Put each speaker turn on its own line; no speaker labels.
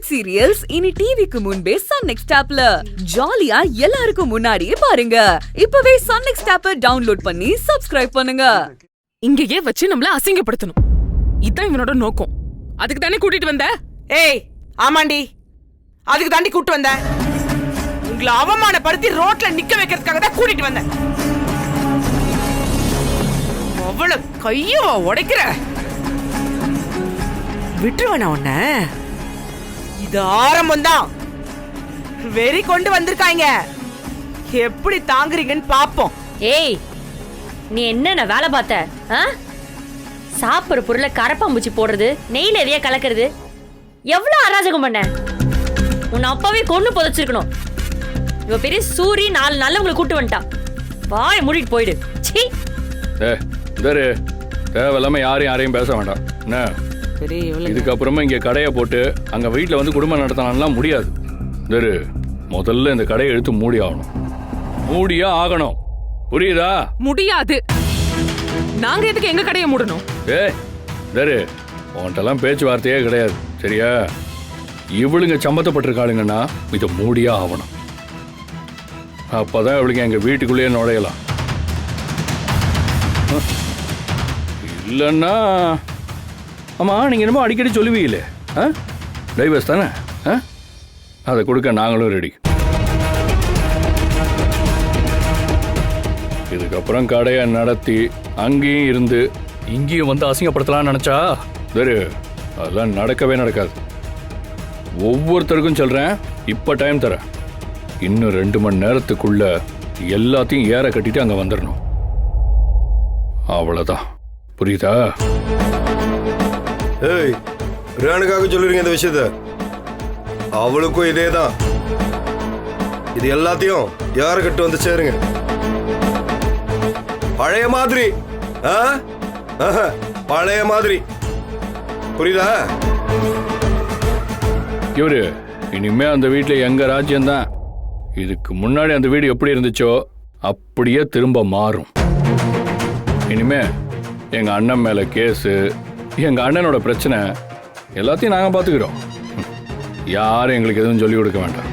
Web serials இனி டிவிக்கு முன்பே சன் நெக்ஸ்ட் ஆப்ல ஜாலியா எல்லாருக்கும் முன்னாடியே பாருங்க. இப்பவே சன் நெக்ஸ்ட் ஆப்பை டவுன்லோட் பண்ணி சப்ஸ்கிரைப் பண்ணுங்க.
இங்கேயே வச்சு நம்மள அசிங்கப்படுத்தணும், இதான் இவனோட நோக்கம். அதுக்கு தானே கூட்டிட்டு வந்த?
ஏய் ஆமாண்டி, அதுக்கு தாண்டி கூட்டு வந்த. உங்களை அவமானப்படுத்தி ரோட்ல நிக்க வைக்கிறதுக்காக தான் கூட்டிட்டு வந்தேன். அவ்வளவு கையோ உடைக்கிற விட்டுருவன உன்ன. இது ஆரம்பம் தான். வெறி கொண்டு வந்திருக்காங்க, எப்படி தாங்குறீங்கன்னு பாப்போம்.
ஏய், நீ என்ன வேலை பார்த்த? சாப்பிடுற பொருளை கரப்பாம்பூச்சி போடுறது, நெய்ல எதையா கலக்கிறது, எவ்வளவு அராஜகம் பண்ண. உன்னை அப்பாவே கொண்டு புதைச்சிருக்கணும். இவ பெரிய சூரி 4 நாள்ல உங்களை கூட்டு வந்துட்டான். வாய மூடிட்டு போயிடு. சீ,
தேவையில்லாம யாரையும் பேச வேண்டாம். என்ன இதுக்கப்புறமா இங்க கடையை போட்டு அங்க வீட்டுல வந்து குடும்பம் நடத்தலாம் முடியாது. முதல்ல இந்த கடையை எடுத்து மூடி ஆகணும். மூடியா ஆகணும், புரியுதா?
முடியாது. நாங்க எதுக்கு எங்க கடையை மூடணும்?
உன்ட்டெல்லாம் பேச்சுவார்த்தையே கிடையாது, சரியா? இவளுங்க சம்பந்தப்பட்டிருக்காளுங்கன்னா இதை மூடியா ஆகணும். அப்பதான் இவளுங்க எங்க வீட்டுக்குள்ளேயே நுழையலாம். இல்லைன்னா ஆமா, நீங்க என்னமோ அடிக்கடி சொல்லுவீங்களே, டைவர்ஸ் தானே? அதை கொடுக்க நாங்களும் ரெடி. இதுக்கப்புறம் கடையை நடத்தி அங்கேயும் இருந்து இங்கேயும் வந்து அசிங்கப்படுத்தலாம்னு நினைச்சா அதெல்லாம் நடக்கவே நடக்காது. ஒவ்வொருத்தருக்கும் சொல்றேன், இப்ப டைம் தரேன். இன்னும் 2 மணி நேரத்துக்குள்ள எல்லாத்தையும் ஏற கட்டிட்டு அங்க வந்துடணும். அவ்வளவுதான், புரியுதா?
ஏய், ரேணுக்காக சொல்லுறீங்க இந்த விஷயத்த? அவளுக்கும் இதே தான். இது எல்லாத்தையும் யார கட்டு வந்து சேருங்க. பழைய மாதிரி, பழைய மாதிரி, புரியுதா?
இவரு இனிமே அந்த வீட்டுல எங்க ராஜ்யம்தான். இதுக்கு முன்னாடி அந்த வீடு எப்படி இருந்துச்சோ அப்படியே திரும்ப மாறும். இனிமே எங்க அண்ணன் மேல கேஸு, எங்க அண்ணனோட பிரச்சனை எல்லாத்தையும் நாங்க பாத்துக்கிறோம். யாரும் எங்களுக்கு எதுவும் சொல்லி கொடுக்க வேண்டாம்.